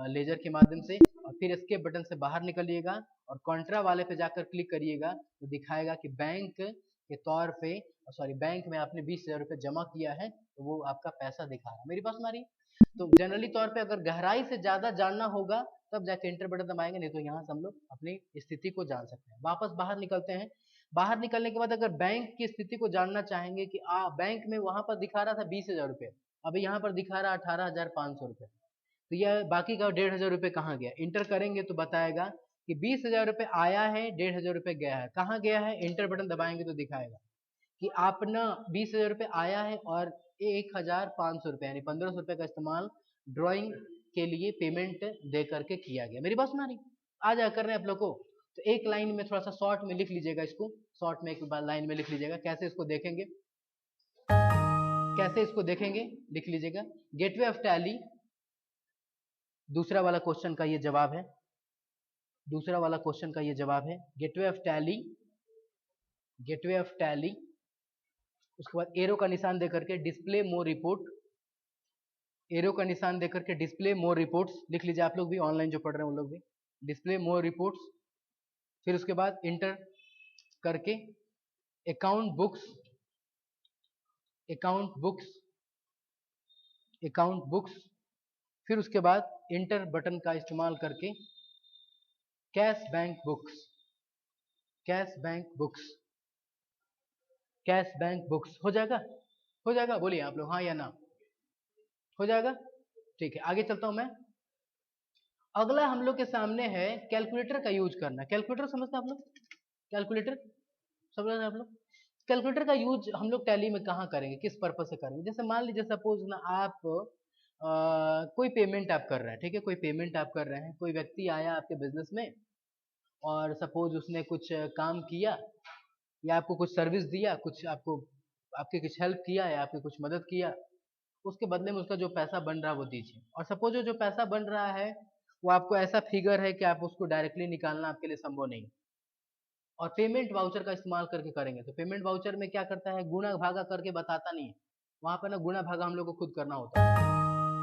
लेजर के माध्यम से। और फिर एस्केप बटन से बाहर निकलिएगा और कॉन्ट्रा वाले पे जाकर क्लिक करिएगा तो दिखाएगा कि बैंक के तौर पे, सॉरी बैंक में आपने 20,000 रुपये जमा किया है तो वो आपका पैसा दिखा रहा है। मेरी बात सुना रही? तो जनरली तौर पे अगर गहराई से ज्यादा जानना होगा तब जाके इंटर बटन दबाएंगे, नहीं तो यहाँ से हम लोग अपनी स्थिति को जान सकते हैं। वापस बाहर निकलते हैं। बाहर निकलने के बाद अगर बैंक की स्थिति को जानना चाहेंगे कि बैंक में वहां पर दिखा रहा था 20,000 रुपये, अभी यहाँ पर दिखा रहा 18,500 रुपये, तो यह बाकी का 1,500 रुपये कहाँ गया? इंटर करेंगे तो बताएगा कि 20,000 रुपये आया है, 1,500 रुपये गया है। कहाँ गया है? इंटर बटन दबाएंगे तो दिखाएगा कि आपने 20,000 रुपये आया है और 1,500 रुपये यानी 1,500 रुपये का इस्तेमाल ड्राइंग के लिए पेमेंट दे करके किया गया। मेरी बात सुना रही? आ जा कर रहे हैं आप लोग को। तो एक लाइन में थोड़ा सा शॉर्ट में लिख लीजिएगा इसको, शॉर्ट में एक बार लाइन में लिख लीजिएगा। कैसे इसको देखेंगे, कैसे इसको देखेंगे, लिख लीजिएगा। गेटवे ऑफ टैली, दूसरा वाला क्वेश्चन का ये जवाब है, दूसरा वाला क्वेश्चन का ये जवाब है। Gateway of tally, gateway of tally, उसके बाद एरो का निशान देकर के डिस्प्ले मोर रिपोर्ट, एरो का निशान देकर के डिस्प्ले मोर रिपोर्ट्स लिख लीजिए। आप लोग भी ऑनलाइन जो पढ़ रहे हैं उन लोग भी डिस्प्ले मोर रिपोर्ट्स। फिर उसके बाद इंटर करके account books, account books, account books, फिर उसके बाद इंटर बटन का इस्तेमाल करके cash bank books, cash bank books, cash bank books हो जाएगा? हो जाएगा, बोलिए आप लोग हाँ या ना, हो जाएगा। ठीक है, आगे चलता हूं मैं। अगला हम लोग के सामने है कैलकुलेटर का यूज करना। कैलकुलेटर समझते हैं आप लोग? कैलकुलेटर समझ रहे हैं आप लोग? कैलकुलेटर का यूज हम लोग टैली में कहाँ करेंगे, किस पर्पज से करेंगे? जैसे मान लीजिए सपोज ना आप कोई पेमेंट आप कर रहे हैं, ठीक है, कोई पेमेंट आप कर रहे हैं, कोई व्यक्ति आया आपके बिजनेस में और सपोज उसने कुछ काम किया या आपको कुछ सर्विस दिया, कुछ आपको आपकी कुछ हेल्प किया या आपकी कुछ मदद किया, उसके बदले में उसका जो पैसा बन रहा है वो दीजिए। और सपोज जो पैसा बन रहा है वो आपको ऐसा फिगर है कि आप उसको डायरेक्टली निकालना आपके लिए संभव नहीं, और पेमेंट वाउचर का इस्तेमाल करके करेंगे तो पेमेंट वाउचर में क्या करता है, गुणा भागा करके बताता नहीं है, वहां पर ना गुणा भागा हम लोग को खुद करना होता है।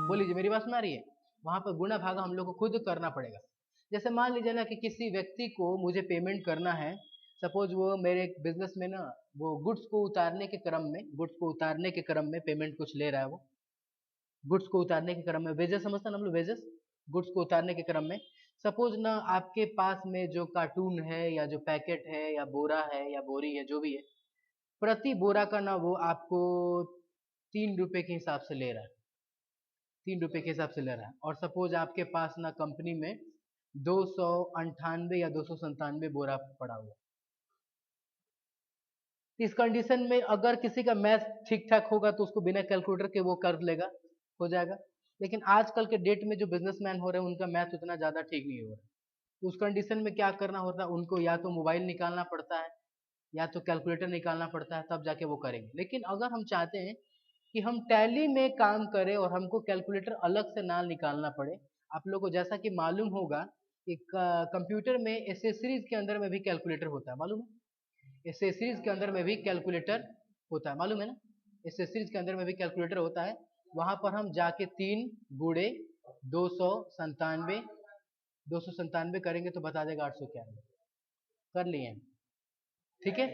बोलिए मेरी बात सुन आ रही है? वहां पर गुणा भागा हम लोग को खुद करना पड़ेगा। जैसे मान लीजिए ना कि किसी व्यक्ति को मुझे पेमेंट करना है, सपोज वो मेरे बिजनेस में ना वो गुड्स को उतारने के क्रम में, गुड्स को उतारने के क्रम में पेमेंट कुछ ले रहा है, वो गुड्स को उतारने के क्रम में, वेजेस समझते हैं ना हम लोग, वेजेस, गुड्स को उतारने के क्रम में सपोज ना आपके पास में जो कार्टून है या जो पैकेट है या बोरा है या बोरी है जो भी है, प्रति बोरा का ना वो आपको 3 रुपए के हिसाब से ले रहा है, 3 रुपए के हिसाब से ले रहा है। और सपोज आपके पास ना कंपनी में 298 या 297 बोरा पड़ा हुआ। इस कंडीशन में अगर किसी का मैथ ठीक ठाक होगा तो उसको बिना कैलकुलेटर के वो कर लेगा, हो जाएगा। लेकिन आजकल के डेट में जो बिजनेसमैन हो रहे हैं उनका मैथ उतना ज्यादा ठीक नहीं हो रहा है, तो उस कंडीशन में क्या करना होता है, उनको या तो मोबाइल निकालना पड़ता है या तो कैलकुलेटर निकालना पड़ता है, तब जाके वो करेंगे। लेकिन अगर हम चाहते हैं कि हम टैली में काम करें और हमको कैलकुलेटर अलग से ना निकालना पड़े, आप लोग को जैसा कि मालूम होगा कि कंप्यूटर में एसेसरीज के अंदर में भी कैलकुलेटर होता है, मालूम है? एसेसरीज के अंदर में भी कैलकुलेटर होता है, मालूम है ना? एसेसरीज के अंदर में भी कैलकुलेटर होता है। वहां पर हम जाके 3 × 297, 297 करेंगे तो बता देगा 891, कर लिए, ठीक है।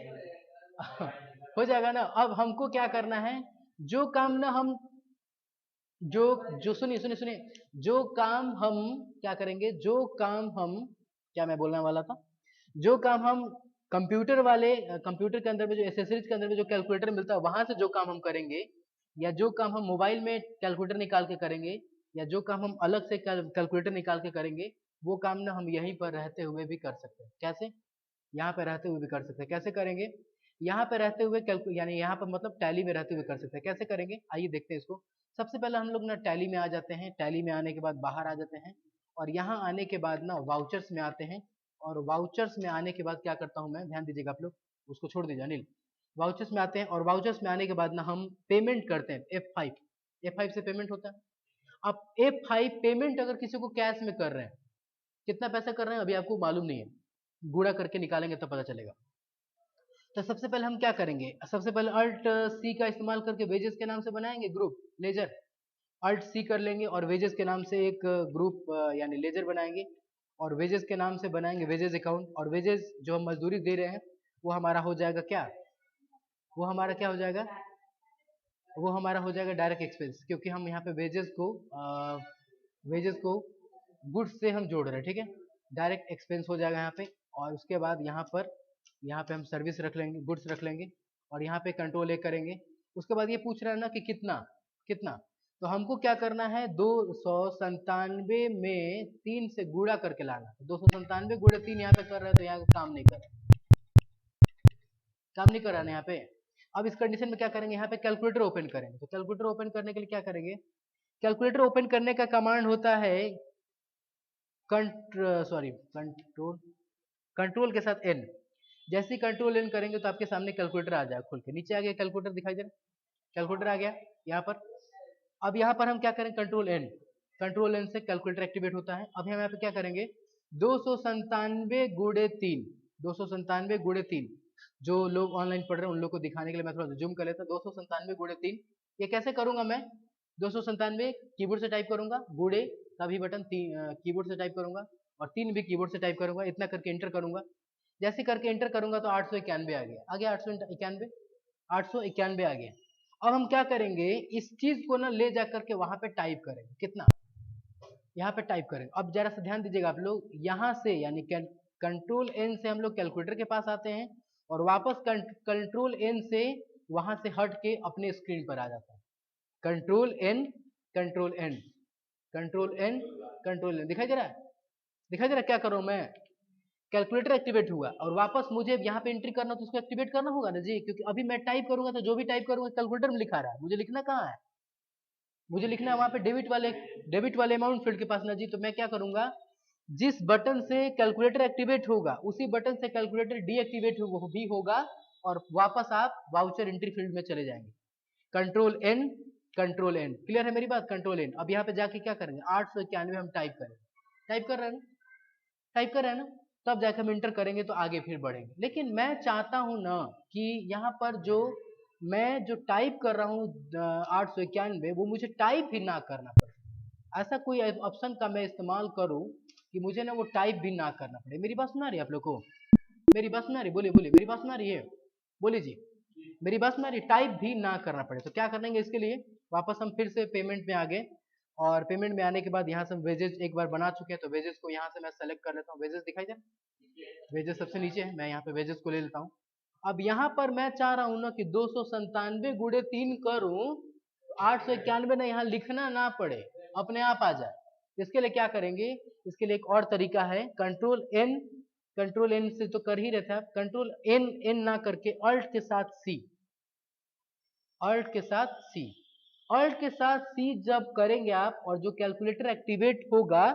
हो जाएगा ना। अब हमको क्या करना है, जो काम ना हम जो जो सुनिए सुनिए सुनिए, जो काम हम क्या करेंगे, जो काम हम क्या मैं बोलने वाला था, जो काम हम कंप्यूटर वाले कंप्यूटर के अंदर में जो एसेसरीज के अंदर में जो कैलकुलेटर मिलता है वहां से जो काम हम करेंगे, या जो काम हम मोबाइल में कैलकुलेटर निकाल के करेंगे, या जो काम हम अलग से कैलकुलेटर निकाल के करेंगे, वो काम ना हम यहीं पर रहते हुए भी कर सकते हैं। कैसे? यहाँ पे रहते हुए भी कर सकते हैं। कैसे करेंगे? यहाँ पे रहते हुए यानी यहाँ पर मतलब टैली में रहते हुए कर सकते हैं। कैसे करेंगे आइए देखते हैं इसको। सबसे पहले हम लोग ना टैली में आ जाते हैं, टैली में आने के बाद बाहर आ जाते हैं, और यहाँ आने के बाद ना वाउचर्स में आते हैं, और वाउचर्स में आने के बाद क्या करता हूँ मैं, ध्यान दीजिएगा आप लोग, उसको छोड़ दीजिए अनिल। वाउचर्स में आते हैं और वाउचर्स में आने के बाद ना हम पेमेंट करते हैं, F5, F5 से पेमेंट होता है। अब F5 पेमेंट अगर किसी को कैश में कर रहे हैं, कितना पैसा कर रहे हैं अभी आपको मालूम नहीं है, गुणा करके निकालेंगे तब पता चलेगा। तो सबसे पहले हम क्या करेंगे, सबसे पहले अल्ट सी का इस्तेमाल करके वेजेस के नाम से बनाएंगे ग्रुप लेजर, अल्ट सी कर लेंगे और वेजेस के नाम से एक ग्रुप यानी लेजर बनाएंगे, और वेजेस के नाम से बनाएंगे वेजेस अकाउंट, और वेजेस जो हम मजदूरी दे रहे हैं वो हमारा हो जाएगा क्या, वो हमारा क्या हो जाएगा, वो हमारा हो जाएगा डायरेक्ट एक्सपेंस, क्योंकि हम यहाँ पे वेजेस को गुड्स से हम जोड़ रहे हैं, ठीक है, डायरेक्ट एक्सपेंस हो जाएगा यहाँ पे। और उसके बाद यहाँ पे हम सर्विस रख लेंगे, गुड्स रख लेंगे, और यहाँ पे कंट्रोल ए करेंगे। उसके बाद ये पूछ रहा है ना कि कितना कितना, तो हमको क्या करना है, 297 में 3 से गुणा करके लाना। 297 गुणे 3 यहाँ पे कर रहे हैं तो यहाँ काम नहीं कर रहा, काम नहीं कर रहा है यहाँ पे। अब इस कंडीशन में क्या करेंगे, यहाँ पे कैलकुलेटर ओपन करेंगे। तो कैलकुलेटर ओपन करने के लिए क्या करेंगे, कैलकुलेटर ओपन करने का कमांड होता है कंट्रोल, कंट्रोल के साथ एन। जैसे ही कंट्रोल एन करेंगे तो आपके सामने कैलकुलेटर आ जाएगा खुल के, नीचे आ गया कैलकुलेटर दिखाई दे रहा है, कैलकुलेटर आ गया यहाँ पर। अब यहाँ पर हम क्या करें, कंट्रोल एन, कंट्रोल एन से कैलकुलेटर एक्टिवेट होता है। अब हम यहाँ पे क्या करेंगे, 297 गुणे 3, 297 गुणे 3, जो लोग ऑनलाइन पढ़ रहे हैं उन लोग को दिखाने के लिए मैं थोड़ा सा जूम कर लेता हूँ। 297 गुणे 3, ये कैसे करूंगा मैं, 297 कीबोर्ड से टाइप करूंगा, गुणे का भी बटन कीबोर्ड से टाइप करूंगा, और 3 भी कीबोर्ड से टाइप करूंगा, इतना करके एंटर करूंगा। जैसे करके एंटर करूंगा तो 891 आ गया, 891, 891 आ गया। अब हम क्या करेंगे, इस चीज को ना ले जाकर के वहां पे टाइप करेंगे, कितना यहाँ पे टाइप करेंगे। अब जरा सा ध्यान दीजिएगा आप लोग, यहाँ से यानी कंट्रोल एन से हम लोग कैलकुलेटर के पास आते हैं और वापस कंट्रोल एन से वहां से हट के अपने स्क्रीन पर आ जाता है। Control N control N control N control N, दिखाई दे रहा है, दिखाई दे रहा है क्या कर रहा हूं मैं, कैलकुलेटर एक्टिवेट हुआ और वापस मुझे यहाँ पे एंट्री करना तो उसको एक्टिवेट करना होगा ना जी, क्योंकि अभी मैं टाइप करूंगा तो जो भी टाइप करूंगा कैलकुलेटर में लिखा रहा है, मुझे लिखना कहाँ है, मुझे लिखना है वहां पे डेबिट वाले अमाउंट फील्ड के पास ना जी। तो मैं क्या करूंगा, जिस बटन से कैलकुलेटर एक्टिवेट होगा उसी बटन से कैलकुलेटर डीएक्टिवेट भी होगा और वापस आप वाउचर एंट्री फील्ड में चले जाएंगे। Control N control N, clear है मेरी बात, कंट्रोल एन। अब यहाँ पे जाके क्या करेंगे, 891 हम टाइप करेंगे, टाइप कर रहे हैं ना, टाइप कर रहे हैं ना, तब जाके हम इंटर करेंगे तो आगे फिर बढ़ेंगे। लेकिन मैं चाहता हूं ना कि यहाँ पर जो मैं जो टाइप कर रहा हूँ 891, वो मुझे टाइप ही ना करना पड़े, ऐसा कोई ऑप्शन का मैं इस्तेमाल करूं कि मुझे ना वो टाइप भी ना करना पड़े। मेरी बात सुना रही है आप लोग को, मेरी बात सुना रही, बोलिए बोलिए, मेरी बात सुना रही है, बोलिए जी, मेरी बात सुना रही, टाइप भी ना करना पड़े। तो क्या करेंगे इसके लिए, वापस हम फिर से पेमेंट में आ गए और पेमेंट में आने के बाद यहाँ से हम वेजेस एक बार बना चुके हैं, तो वेजेस को यहाँ से मैं सेलेक्ट कर लेता हूँ, वेजेस दिखाई दे, वेजेस सबसे नीचे है, मैं यहाँ पे वेजेस को ले लेता हूँ। अब यहाँ पर मैं चाह रहा हूँ ना कि 297 गुड़े 3 करूँ, 891 ना यहाँ लिखना ना पड़े, अपने आप आ जाए। इसके लिए क्या करेंगे, इसके लिए एक और तरीका है, कंट्रोल एन से तो कर ही रहे थे आप, कंट्रोल एन एन ना करके अल्ट के साथ सी, अल्ट के साथ सी, अल्ट के साथ सी जब करेंगे आप और जो कैलकुलेटर एक्टिवेट होगा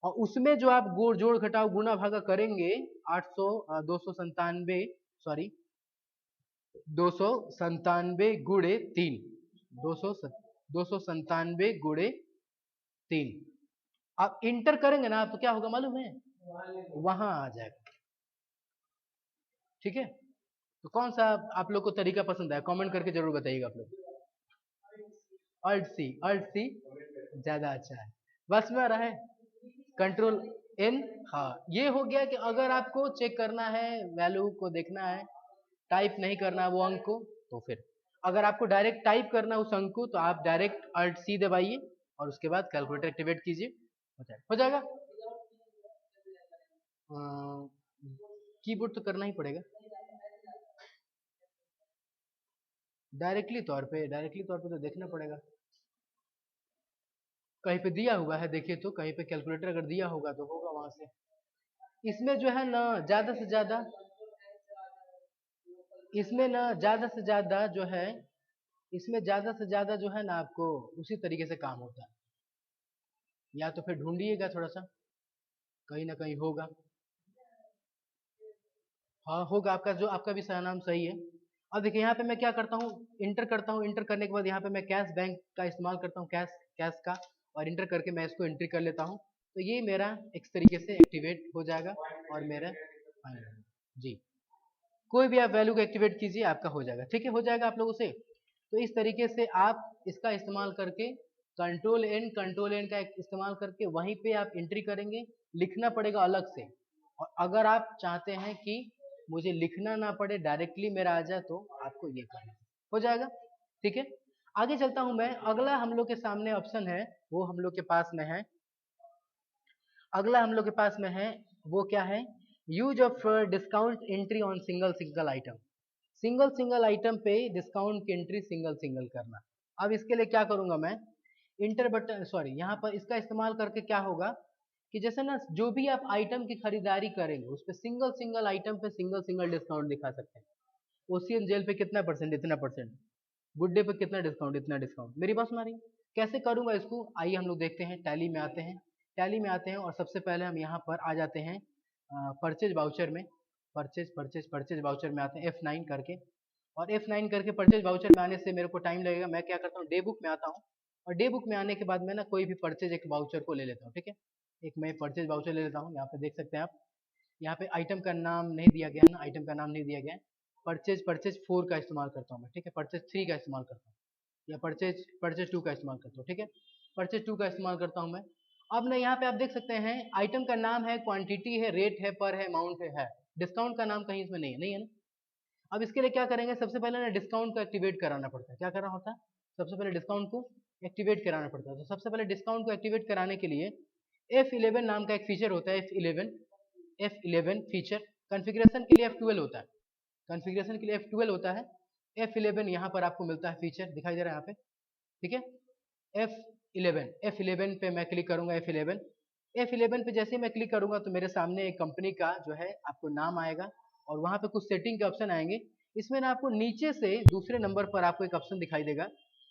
और उसमें जो आप जोड़ घटाव गुना भागा करेंगे 297 सॉरी 297 गुड़े 3, 297 गुड़े 3, आप इंटर करेंगे ना तो क्या होगा मालूम है, वहां आ जाएगा। ठीक है, तो कौन सा आप लोग को तरीका पसंद है, कमेंट करके जरूर बताइएगा आप लोग। अल्ट सी ज्यादा अच्छा है, बस में आ रहा है, कंट्रोल एन। हाँ, ये हो गया कि अगर आपको चेक करना है, वैल्यू को देखना है, टाइप नहीं करना है वो अंक को, तो फिर अगर आपको डायरेक्ट टाइप करना है उस अंक को, तो आप डायरेक्ट अल्ट सी दबाइए और उसके बाद कैलकुलेटर एक्टिवेट कीजिए, हो जाएगा। कीबोर्ड तो करना ही पड़ेगा, डायरेक्टली तौर पे तो देखना पड़ेगा, कहीं पे दिया हुआ है देखिए, तो कहीं पे कैलकुलेटर अगर दिया होगा तो होगा वहां से। इसमें जो है ना ज्यादा से ज्यादा, इसमें ना ज्यादा से ज्यादा जो है, इसमें ज्यादा से ज्यादा जो है ना आपको उसी तरीके से काम होता है, या तो फिर ढूंढिएगा थोड़ा सा, कहीं ना कहीं होगा। हाँ होगा, आपका जो आपका भी नाम सही है। अब देखिए यहाँ पे मैं क्या करता हूँ, इंटर करता हूँ, इंटर करने के बाद यहाँ पे मैं कैश बैंक का इस्तेमाल करता हूँ, कैश कैश का, और इंटर करके मैं इसको एंट्री कर लेता हूँ, तो ये मेरा एक तरीके से एक्टिवेट हो जाएगा और मेरा जी, कोई भी आप वैल्यू को एक्टिवेट कीजिए आपका हो जाएगा। ठीक है, हो जाएगा आप लोगों से। तो इस तरीके से आप इसका इस्तेमाल करके कंट्रोल एन का इस्तेमाल करके वहीं पे आप एंट्री करेंगे, लिखना पड़ेगा अलग से, और अगर आप चाहते हैं कि मुझे लिखना ना पड़े डायरेक्टली मेरा आ जाए, तो आपको ये करना हो जाएगा। ठीक है, आगे चलता हूं मैं, अगला हम लोग के सामने ऑप्शन है, वो हम लोग के पास में है, अगला हम लोग के पास में है, वो क्या है, use of discount entry on single single item, single single item पे डिस्काउंट की एंट्री सिंगल सिंगल करना। अब इसके लिए क्या करूंगा मैं, इंटर बटन सॉरी, यहाँ पर इसका इस्तेमाल करके क्या होगा कि जैसे ना जो भी आप आइटम की खरीदारी करेंगे उस पर सिंगल सिंगल आइटम पे सिंगल सिंगल डिस्काउंट दिखा सकते हैं, ओशियन जेल पे कितना परसेंट, इतना परसेंट, गुड डे पे कितना डिस्काउंट, इतना डिस्काउंट। मेरी बात सुना रही, कैसे करूंगा इसको, आइए हम लोग देखते हैं, टैली में आते हैं, टैली में आते हैं और सबसे पहले हम यहाँ पर आ जाते हैं परचेज वाउचर में, परचेज वाउचर में आते हैं F9 करके, और F9 करके परचेज वाउचर में आने से मेरे को टाइम लगेगा, मैं क्या करता हूँ डे बुक में आता हूँ, और डे बुक में आने के बाद मैं ना कोई भी परचेज एक वाउचर को ले लेता हूँ। ठीक है, एक मैं परचेज वाउचर ले लेता हूँ, यहाँ पे देख सकते हैं आप, यहाँ पे आइटम का नाम नहीं दिया गया है ना, आइटम का नाम नहीं दिया गया है, परचेज 4 का इस्तेमाल करता हूँ मैं। ठीक है, परचेज 3 का इस्तेमाल करता हूँ, या परचेज 2 का इस्तेमाल करता हूँ। ठीक है, परचेज 2 का इस्तेमाल करता हूँ मैं। अब ना यहाँ पे आप देख सकते हैं आइटम का नाम है, क्वांटिटी है, रेट है, पर है, अमाउंट है, डिस्काउंट का नाम कहीं इसमें नहीं है, नहीं है ना। अब इसके लिए क्या करेंगे, सबसे पहले ना डिस्काउंट को एक्टिवेट कराना पड़ता है। क्या करना होता है, सबसे पहले डिस्काउंट को एक्टिवेट कराना पड़ता है। तो सबसे पहले डिस्काउंट को एक्टिवेट कराने के लिए F11 नाम का एक फीचर होता है। F11 फीचर कॉन्फ़िगरेशन के लिए F12 होता है, कॉन्फ़िगरेशन के लिए F12 होता है। F11 यहाँ पर आपको मिलता है, फीचर दिखाई दे रहा है यहाँ पे, ठीक है। F11 पे मैं क्लिक करूंगा। F11 पे जैसे ही मैं क्लिक करूंगा तो मेरे सामने एक कंपनी का जो है आपको नाम आएगा और वहाँ पे कुछ सेटिंग के ऑप्शन आएंगे। इसमें ना आपको नीचे से दूसरे नंबर पर आपको एक ऑप्शन दिखाई देगा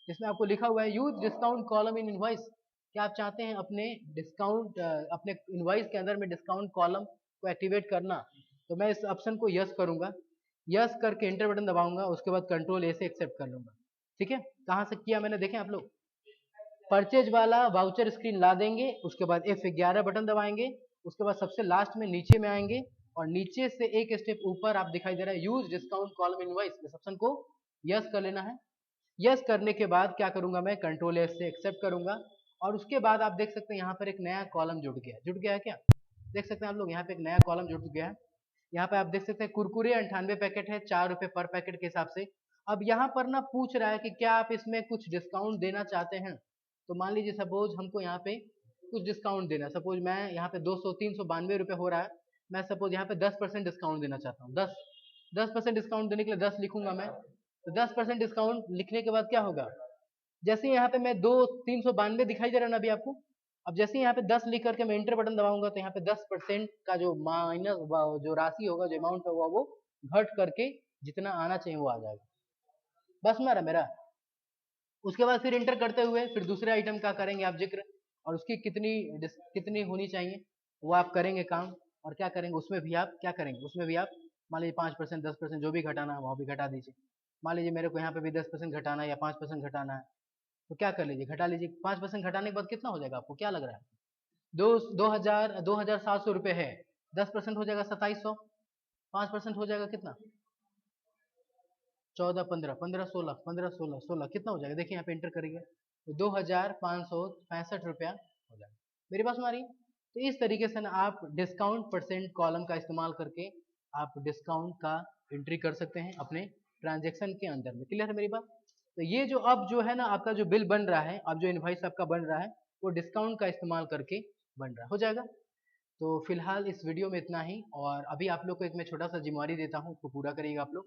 जिसमें आपको लिखा हुआ है use discount column in invoice. क्या आप चाहते हैं अपने डिस्काउंट अपने इनवॉइस के अंदर में डिस्काउंट कॉलम को एक्टिवेट करना, तो मैं इस ऑप्शन को यस करूंगा। यस करके एंटर बटन दबाऊंगा, उसके बाद कंट्रोल ए से एक्सेप्ट कर लूंगा। ठीक है, कहाँ से किया मैंने, देखें आप लोग, परचेज वाला वाउचर स्क्रीन ला देंगे, उसके बाद F11 बटन दबाएंगे, उसके बाद सबसे लास्ट में नीचे में आएंगे और नीचे से एक स्टेप ऊपर आप दिखाई दे रहा है यूज डिस्काउंट कॉलम इनवॉइस, इस ऑप्शन को यस कर लेना है। यस करने के बाद क्या करूंगा मैं, कंट्रोल एस से एक्सेप्ट करूंगा और उसके बाद आप देख सकते हैं यहाँ पर एक नया कॉलम जुड़ गया है क्या, देख सकते हैं आप लोग, यहाँ पे एक नया कॉलम जुड़ गया है। यहाँ पे आप देख सकते हैं कुरकुरे 98 पैकेट है, 4 रुपए पर पैकेट के हिसाब से। अब यहाँ पर ना पूछ रहा है कि क्या आप इसमें कुछ डिस्काउंट देना चाहते हैं। तो मान लीजिए सपोज हमको यहाँ पे कुछ डिस्काउंट देना, सपोज मैं यहाँ पे 392 रुपए हो रहा है, मैं सपोज यहाँ पे 10% डिस्काउंट देना चाहता हूँ। 10% डिस्काउंट देने के लिए 10 लिखूंगा मैं। तो 10% डिस्काउंट लिखने के बाद क्या होगा, जैसे यहाँ पे मैं 392 दिखाई दे रहा है ना अभी आपको, अब जैसे यहाँ पे 10 लिख करके मैं इंटर बटन दबाऊंगा तो यहाँ पे 10% का जो माइनस जो राशि होगा, जो अमाउंट होगा वो घट करके जितना आना चाहिए वो आ जाएगा। बस में आ रहा मेरा। उसके बाद फिर इंटर करते हुए फिर दूसरे आइटम का करेंगे आप जिक्र, और उसकी कितनी होनी चाहिए वो आप करेंगे काम। और क्या करेंगे उसमें भी आप क्या करेंगे, उसमें भी आप मान लीजिए 5% 10% जो भी घटाना है वहाँ भी घटा दीजिए। मान लीजिए मेरे को यहाँ पे भी 10% घटाना है या 5% घटाना है, तो क्या कर लीजिए, घटा लीजिए। 5% घटाने के बाद कितना हो जाएगा आपको क्या लग रहा है, 2700 रुपये है, 10% हो जाएगा 2700, 5% हो जाएगा कितना, 14 15 15 16 15 16 16 कितना हो जाएगा, देखिए यहाँ पे एंटर करिए तो 2565 रुपया हो जाएगा। मेरी बात सुन आ रही है। तो इस तरीके से ना आप डिस्काउंट परसेंट कॉलम का इस्तेमाल करके आप डिस्काउंट का एंट्री कर सकते हैं अपने ट्रांजेक्शन के अंदर में। क्लियर है मेरी बात। तो ये जो अब जो है ना आपका जो बिल बन रहा है, अब जो इनवॉइस आपका बन रहा है वो डिस्काउंट का इस्तेमाल करके बन रहा है, हो जाएगा। तो फिलहाल इस वीडियो में इतना ही, और अभी आप लोग को एक मैं छोटा सा जिम्मेवारी देता हूँ, उसको पूरा करिएगा आप लोग।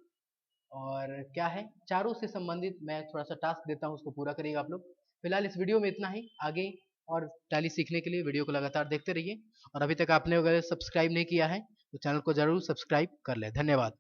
और क्या है, चारों से संबंधित मैं थोड़ा सा टास्क देता हूँ, उसको पूरा करिएगा आप लोग। फिलहाल इस वीडियो में इतना ही, आगे और टैली सीखने के लिए वीडियो को लगातार देखते रहिए। और अभी तक आपने अगर सब्सक्राइब नहीं किया है तो चैनल को जरूर सब्सक्राइब कर ले। धन्यवाद।